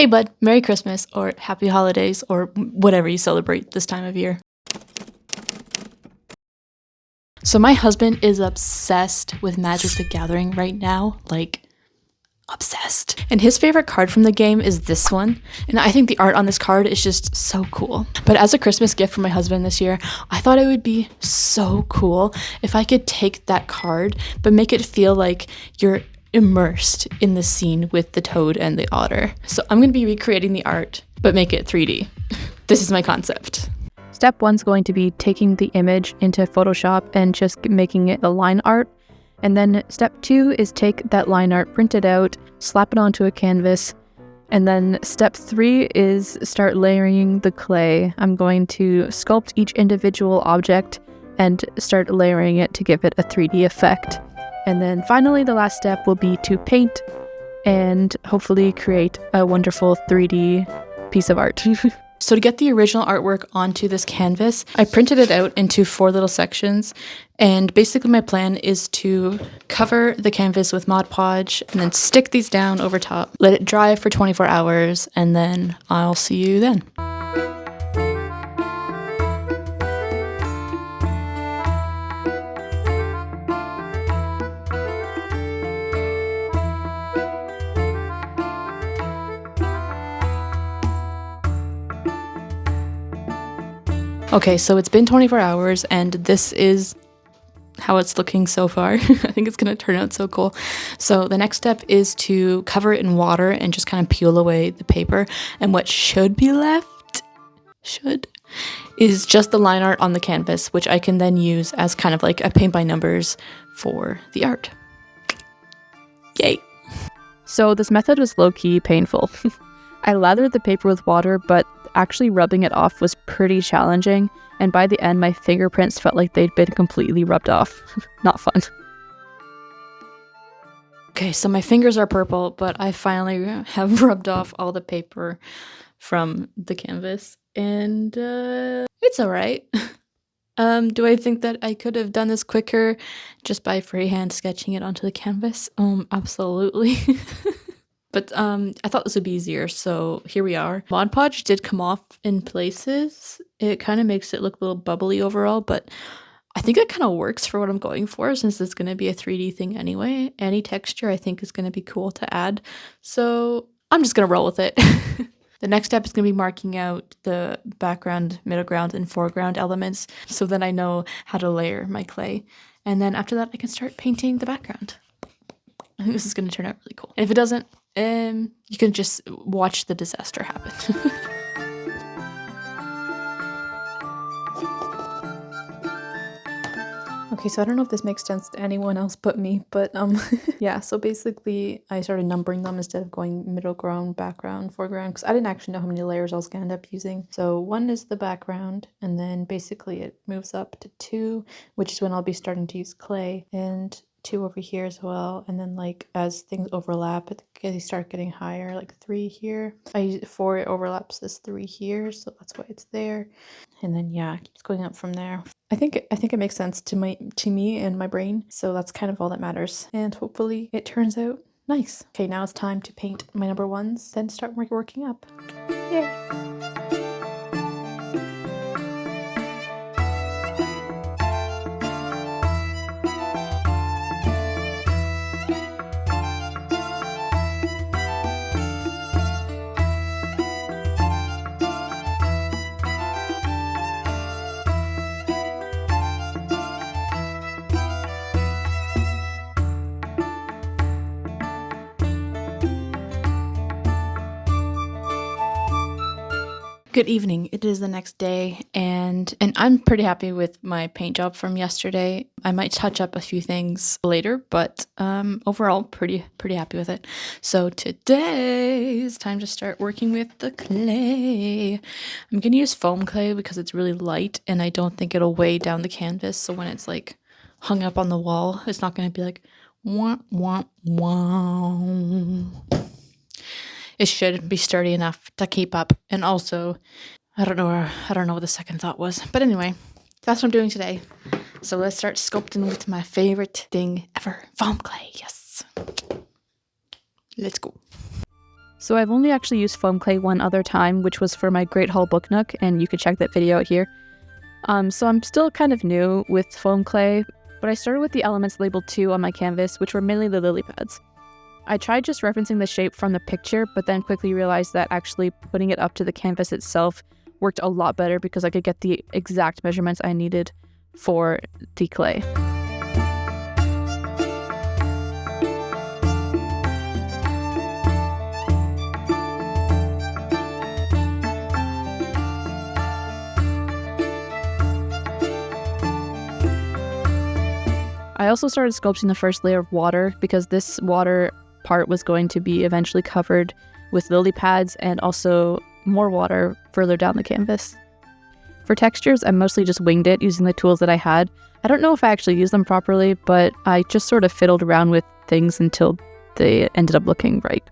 hey bud, Merry Christmas or Happy Holidays or whatever you celebrate this time of year. So my husband is obsessed with Magic the Gathering right now, like obsessed. And his favorite card from the game is this one. And I think the art on this card is just so cool. But as a Christmas gift for my husband this year, I thought it would be so cool if I could take that card, but make it feel like you're immersed in the scene with the toad and the otter. So I'm going to be recreating the art, but make it 3D. This is my concept. Step 1's going to be taking the image into Photoshop and just making it the line art. And then step 2 is take that line art, print it out, slap it onto a canvas. And then step 3 is start layering the clay. I'm going to sculpt each individual object and start layering it to give it a 3D effect. And then finally, the last step will be to paint and hopefully create a wonderful 3D piece of art. So to get the original artwork onto this canvas, I printed it out into 4 little sections. And basically my plan is to cover the canvas with Mod Podge and then stick these down over top, let it dry for 24 hours, and then I'll see you then. Okay, so it's been 24 hours and this is how it's looking so far. I think it's gonna turn out so cool. So the next step is to cover it in water and just kind of peel away the paper. And what should be left, is just the line art on the canvas, which I can then use as kind of like a paint by numbers for the art. Yay. So this method was low-key painful. I lathered the paper with water, but actually rubbing it off was pretty challenging, and by the end my fingerprints felt like they'd been completely rubbed off. Not fun. Okay, so my fingers are purple, but I finally have rubbed off all the paper from the canvas, and it's alright. Do I think that I could have done this quicker just by freehand sketching it onto the canvas? Absolutely. But I thought this would be easier, so here we are. Mod Podge did come off in places. It kind of makes it look a little bubbly overall, but I think it kind of works for what I'm going for since it's going to be a 3D thing anyway. Any texture I think is going to be cool to add, so I'm just going to roll with it. The next step is going to be marking out the background, middle ground, and foreground elements so that I know how to layer my clay. And then after that, I can start painting the background. I think this is going to turn out really cool. And if it doesn't, you can just watch the disaster happen. Okay, so I don't know if this makes sense to anyone else but me, but yeah, so basically I started numbering them instead of going middle ground, background, foreground, because I didn't actually know how many layers I was going to end up using. So 1 is the background, and then basically it moves up to 2, which is when I'll be starting to use clay, and 2 over here as well, and then like as things overlap they start getting higher, like 3 here. 4, it overlaps this 3 here, so that's why it's there. And then yeah, it keeps going up from there. I think it makes sense to me and my brain, so that's kind of all that matters, and hopefully it turns out nice. Okay, now it's time to paint my number 1s, then start working up. Yay. Good evening. It is the next day, and I'm pretty happy with my paint job from yesterday. I might touch up a few things later, but overall pretty happy with it. So today is time to start working with the clay. I'm gonna use foam clay because it's really light and I don't think it'll weigh down the canvas, so when it's like hung up on the wall, it's not gonna be like wah wah wah. It should be sturdy enough to keep up. And also, I don't know what the second thought was. But anyway, that's what I'm doing today. So let's start sculpting with my favorite thing ever, foam clay. Yes. Let's go. So I've only actually used foam clay one other time, which was for my Great Hall Book Nook, and you can check that video out here. So I'm still kind of new with foam clay, but I started with the elements labeled 2 on my canvas, which were mainly the lily pads. I tried just referencing the shape from the picture, but then quickly realized that actually putting it up to the canvas itself worked a lot better because I could get the exact measurements I needed for the clay. I also started sculpting the first layer of water because this water part was going to be eventually covered with lily pads and also more water further down the canvas. For textures, I mostly just winged it using the tools that I had. I don't know if I actually used them properly, but I just sort of fiddled around with things until they ended up looking right.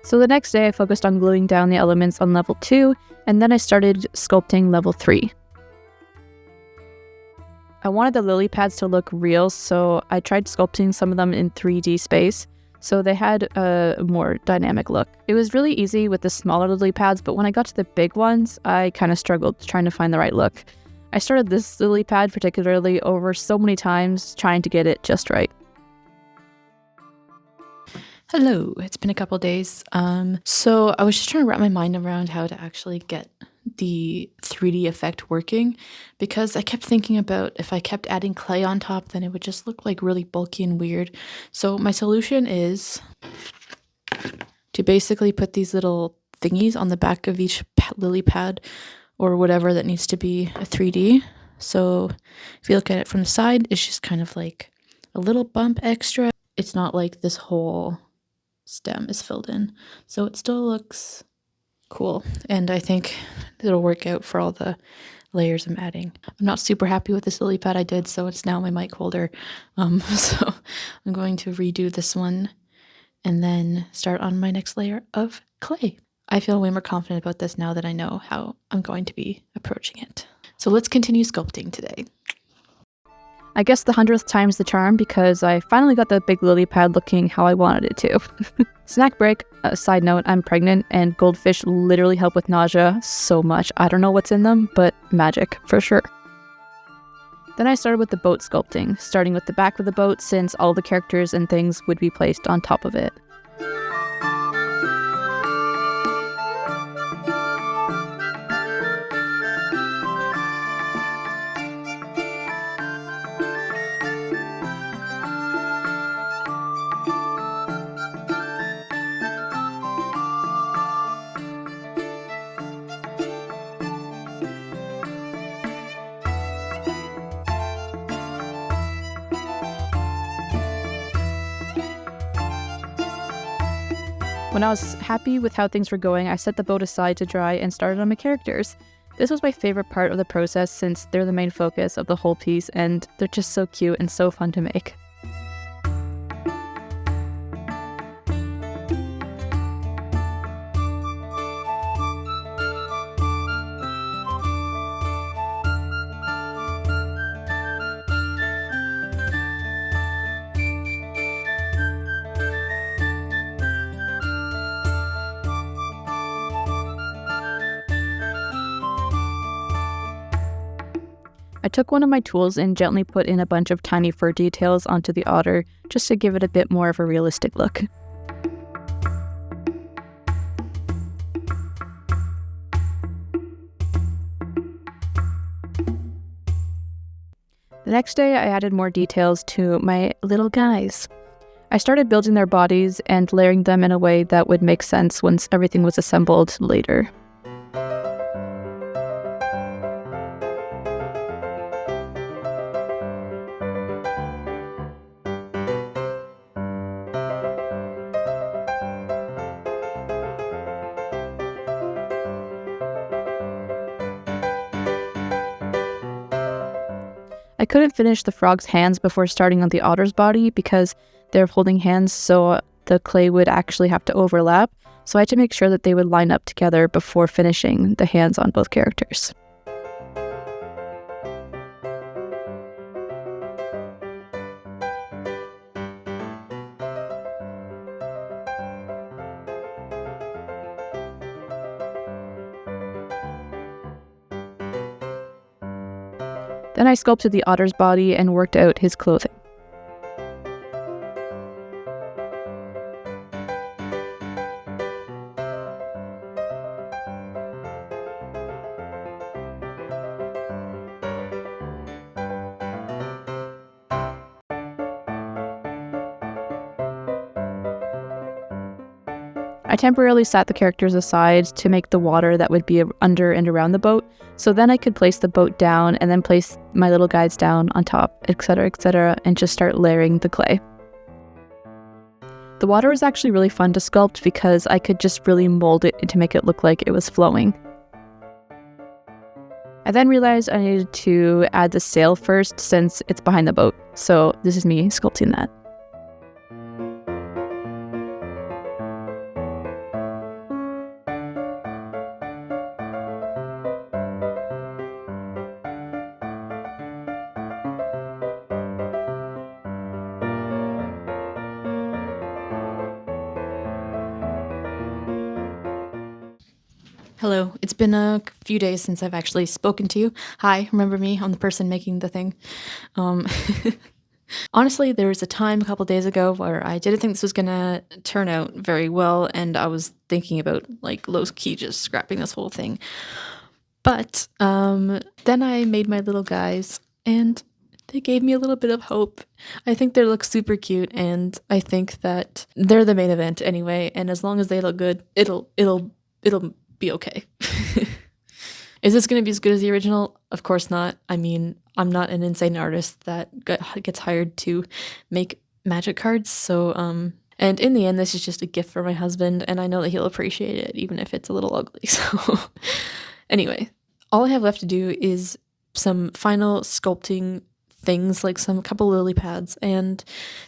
So the next day I focused on gluing down the elements on level 2, and then I started sculpting level 3. I wanted the lily pads to look real, so I tried sculpting some of them in 3D space, so they had a more dynamic look. It was really easy with the smaller lily pads, but when I got to the big ones, I kind of struggled trying to find the right look. I started this lily pad particularly over so many times, trying to get it just right. Hello, it's been a couple days. So I was just trying to wrap my mind around how to actually get the 3D effect working, because I kept thinking about if I kept adding clay on top, then it would just look like really bulky and weird. So my solution is to basically put these little thingies on the back of each lily pad or whatever that needs to be a 3D. So if you look at it from the side, it's just kind of like a little bump extra. It's not like this whole stem is filled in. So it still looks cool, and I think it'll work out for all the layers I'm adding. I'm not super happy with this lily pad I did, so it's now my mic holder. So I'm going to redo this one and then start on my next layer of clay. I feel way more confident about this now that I know how I'm going to be approaching it. So let's continue sculpting today. I guess the 100th time's the charm because I finally got the big lily pad looking how I wanted it to. Snack break, side note, I'm pregnant and goldfish literally help with nausea so much. I don't know what's in them, but magic for sure. Then I started with the boat sculpting, starting with the back of the boat since all the characters and things would be placed on top of it. When I was happy with how things were going, I set the boat aside to dry and started on my characters. This was my favorite part of the process since they're the main focus of the whole piece and they're just so cute and so fun to make. I took one of my tools and gently put in a bunch of tiny fur details onto the otter just to give it a bit more of a realistic look. The next day I added more details to my little guys. I started building their bodies and layering them in a way that would make sense once everything was assembled later. I couldn't finish the frog's hands before starting on the otter's body because they're holding hands, so the clay would actually have to overlap, so I had to make sure that they would line up together before finishing the hands on both characters. Then I sculpted the otter's body and worked out his clothing. I temporarily sat the characters aside to make the water that would be under and around the boat, so then I could place the boat down and then place my little guides down on top, etc., and just start layering the clay. The water was actually really fun to sculpt because I could just really mold it to make it look like it was flowing. I then realized I needed to add the sail first since it's behind the boat, so this is me sculpting that. Hello, it's been a few days since I've actually spoken to you. Hi, remember me? I'm the person making the thing. Honestly, there was a time a couple days ago where I didn't think this was gonna turn out very well, and I was thinking about like low key just scrapping this whole thing. But then I made my little guys, and they gave me a little bit of hope. I think they look super cute, and I think that they're the main event anyway. And as long as they look good, it'll be okay. Is this going to be as good as the original? Of course not. I mean, I'm not an insane artist that gets hired to make magic cards. So, and in the end, this is just a gift for my husband, and I know that he'll appreciate it, even if it's a little ugly. So, anyway, all I have left to do is some final sculpting things, like a couple lily pads, and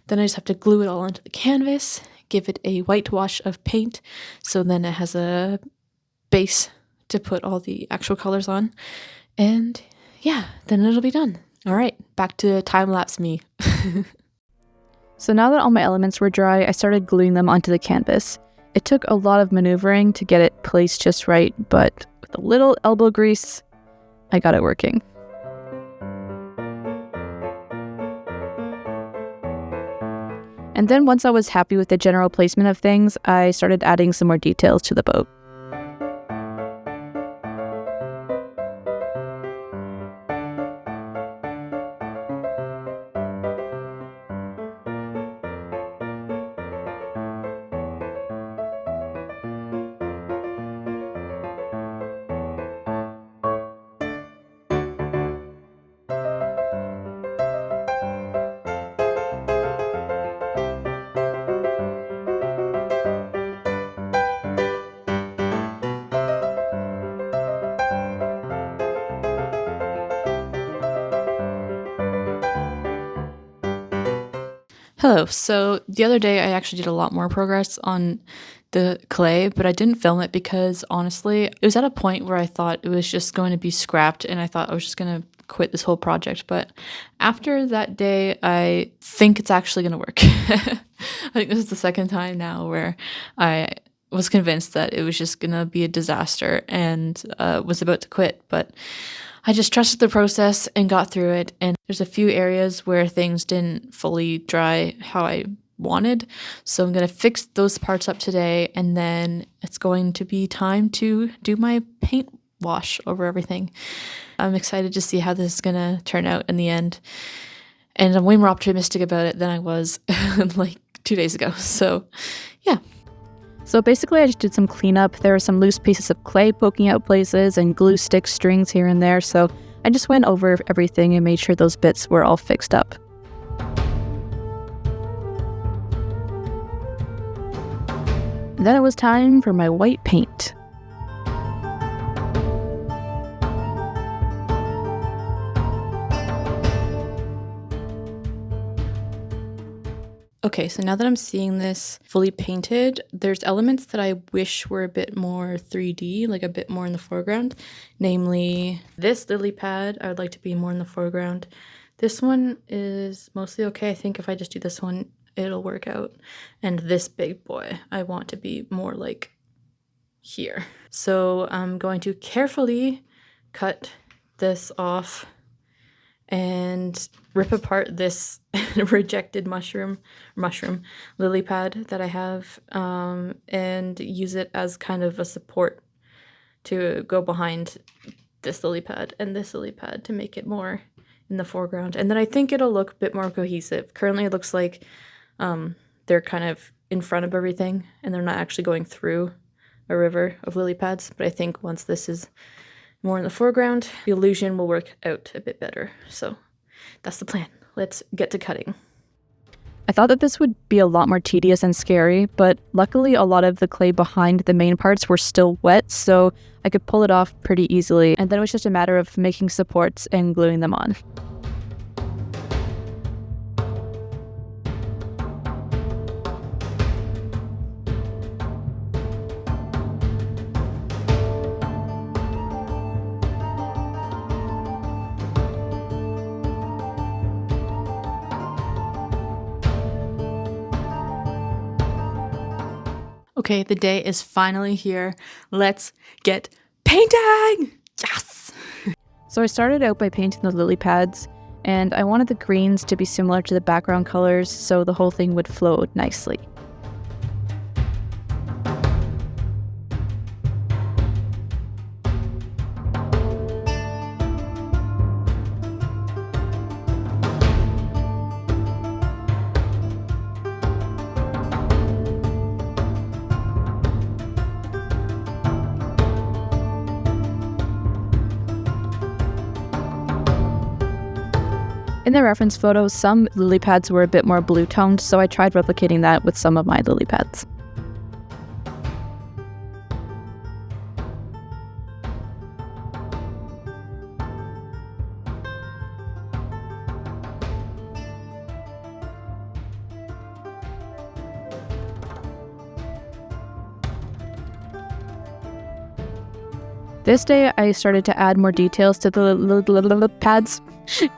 then I just have to glue it all onto the canvas, give it a whitewash of paint, so then it has a base to put all the actual colors on, and yeah, then it'll be done. All right, back to time-lapse me. So now that all my elements were dry, I started gluing them onto the canvas. It took a lot of maneuvering to get it placed just right, but with a little elbow grease, I got it working. And then once I was happy with the general placement of things, I started adding some more details to the boat. Hello. So the other day I actually did a lot more progress on the clay, but I didn't film it because honestly, it was at a point where I thought it was just going to be scrapped and I thought I was just going to quit this whole project. But after that day, I think it's actually going to work. I think this is the second time now where I was convinced that it was just going to be a disaster and was about to quit. But I just trusted the process and got through it. And there's a few areas where things didn't fully dry how I wanted. So I'm going to fix those parts up today. And then it's going to be time to do my paint wash over everything. I'm excited to see how this is going to turn out in the end. And I'm way more optimistic about it than I was like 2 days ago. So yeah. So basically I just did some cleanup. There were some loose pieces of clay poking out places and glue stick strings here and there. So I just went over everything and made sure those bits were all fixed up. And then it was time for my white paint. Okay, so now that I'm seeing this fully painted, there's elements that I wish were a bit more 3D, like a bit more in the foreground. Namely, this lily pad, I would like to be more in the foreground. This one is mostly okay. I think if I just do this one, it'll work out. And this big boy, I want to be more like here. So I'm going to carefully cut this off and rip apart this rejected mushroom lily pad that I have, and use it as kind of a support to go behind this lily pad and this lily pad to make it more in the foreground. And then I think it'll look a bit more cohesive. Currently it looks like they're kind of in front of everything and they're not actually going through a river of lily pads. But I think once this is more in the foreground, the illusion will work out a bit better. So that's the plan. Let's get to cutting. I thought that this would be a lot more tedious and scary, but luckily a lot of the clay behind the main parts were still wet, so I could pull it off pretty easily, and then it was just a matter of making supports and gluing them on. Okay, the day is finally here. Let's get painting! Yes! So I started out by painting the lily pads, and I wanted the greens to be similar to the background colors so the whole thing would flow nicely. In the reference photos, some lily pads were a bit more blue toned, so I tried replicating that with some of my lily pads. This day, I started to add more details to the lily pads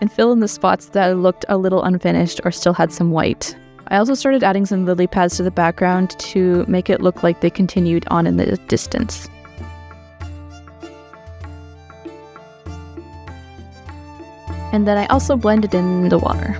and fill in the spots that looked a little unfinished or still had some white. I also started adding some lily pads to the background to make it look like they continued on in the distance. And then I also blended in the water.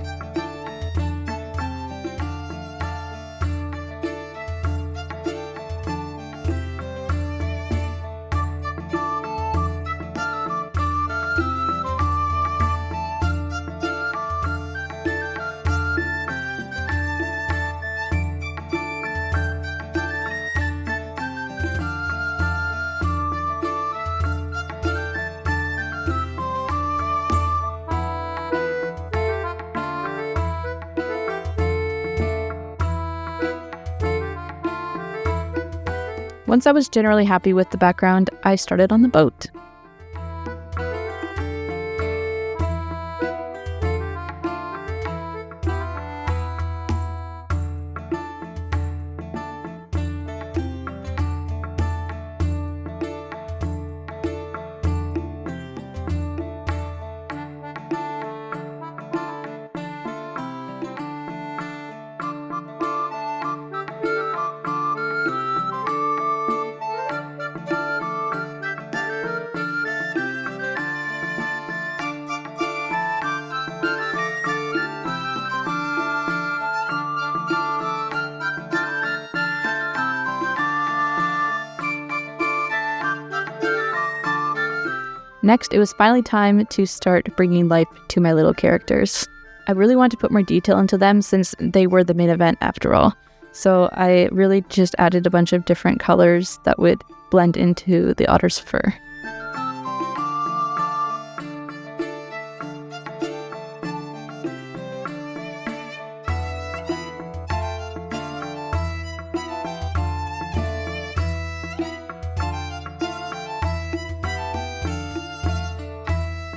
Once I was generally happy with the background, I started on the boat. Next, it was finally time to start bringing life to my little characters. I really wanted to put more detail into them since they were the main event after all. So I really just added a bunch of different colors that would blend into the otter's fur.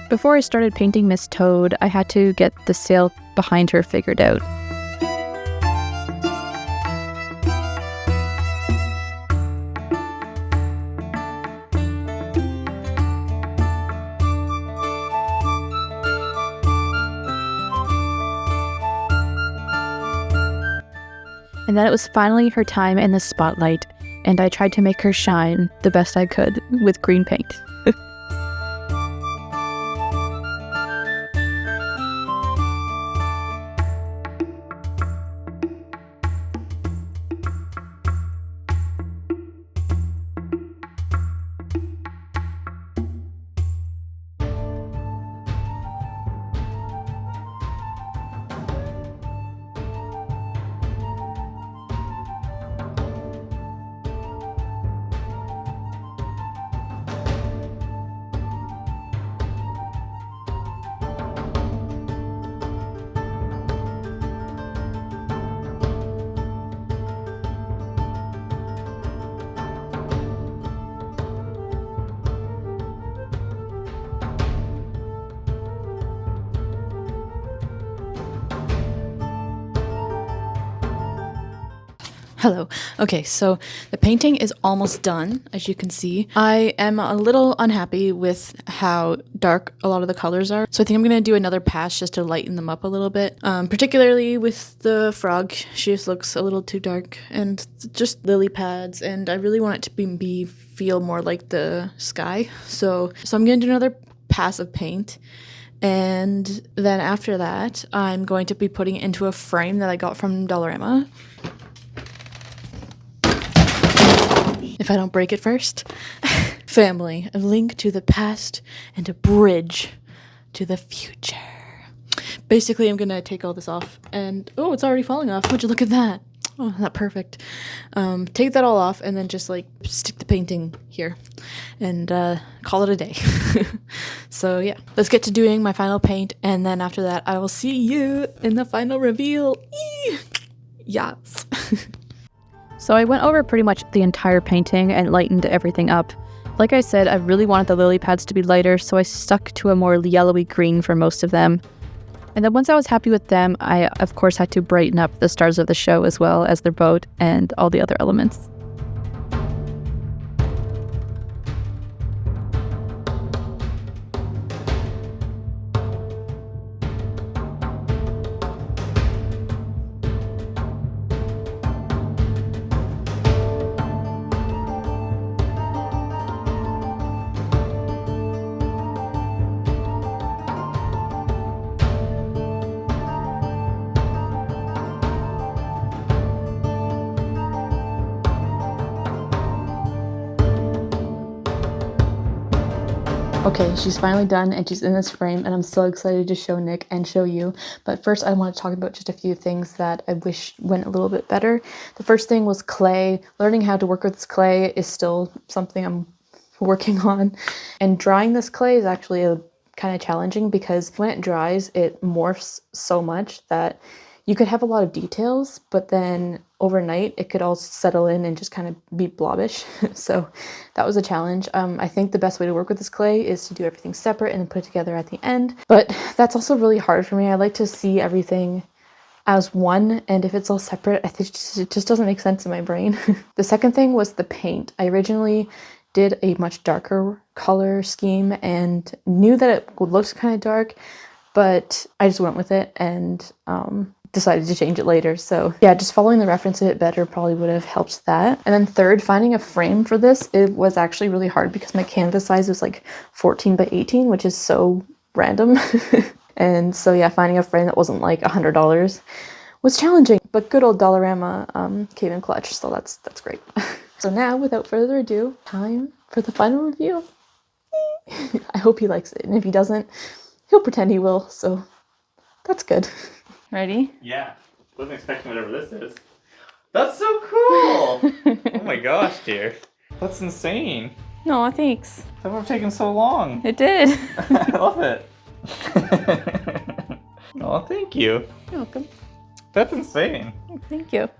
Before I started painting Miss Toad, I had to get the sail behind her figured out. And then it was finally her time in the spotlight, and I tried to make her shine the best I could with green paint. Hello. Okay, so the painting is almost done, as you can see. I am a little unhappy with how dark a lot of the colors are, so I think I'm going to do another pass just to lighten them up a little bit. Particularly with the frog, she just looks a little too dark, and just lily pads, and I really want it to feel more like the sky. So I'm going to do another pass of paint. And then after that, I'm going to be putting it into a frame that I got from Dollarama. If I don't break it first. Family, a link to the past and a bridge to the future. Basically, I'm gonna take all this off and, oh, it's already falling off. Would you look at that? Oh, not perfect. Take that all off and then just like stick the painting here and call it a day. So yeah, let's get to doing my final paint, and then after that I will see you in the final reveal. Yes. So I went over pretty much the entire painting and lightened everything up. Like I said, I really wanted the lily pads to be lighter, so I stuck to a more yellowy green for most of them. And then once I was happy with them, I of course had to brighten up the stars of the show as well as their boat and all the other elements. Okay, she's finally done and she's in this frame, and I'm so excited to show Nick and show you. But first I want to talk about just a few things that I wish went a little bit better. The first thing was clay. Learning how to work with this clay is still something I'm working on. And drying this clay is actually kind of challenging because when it dries, it morphs so much that you could have a lot of details, but then overnight it could all settle in and just kind of be blobbish. So that was a challenge. I think the best way to work with this clay is to do everything separate and then put it together at the end. But that's also really hard for me. I like to see everything as one, and if it's all separate, I think it just doesn't make sense in my brain. The second thing was the paint. I originally did a much darker color scheme and knew that it looked kind of dark, but I just went with it and decided to change it later. So yeah, just following the reference a bit better probably would have helped that. And then third, finding a frame for this, it was actually really hard because my canvas size was like 14 by 18, which is so random. And so yeah, finding a frame that wasn't like $100 was challenging, but good old Dollarama came in clutch, so that's great. So now, without further ado, time for the final review. I hope he likes it, and if he doesn't, he'll pretend he will, so that's good. Ready? Yeah. Wasn't expecting whatever this is. That's so cool! Oh my gosh, dear. That's insane. No, thanks. That would have taken so long. It did. I love it. Oh, thank you. You're welcome. That's insane. Thank you.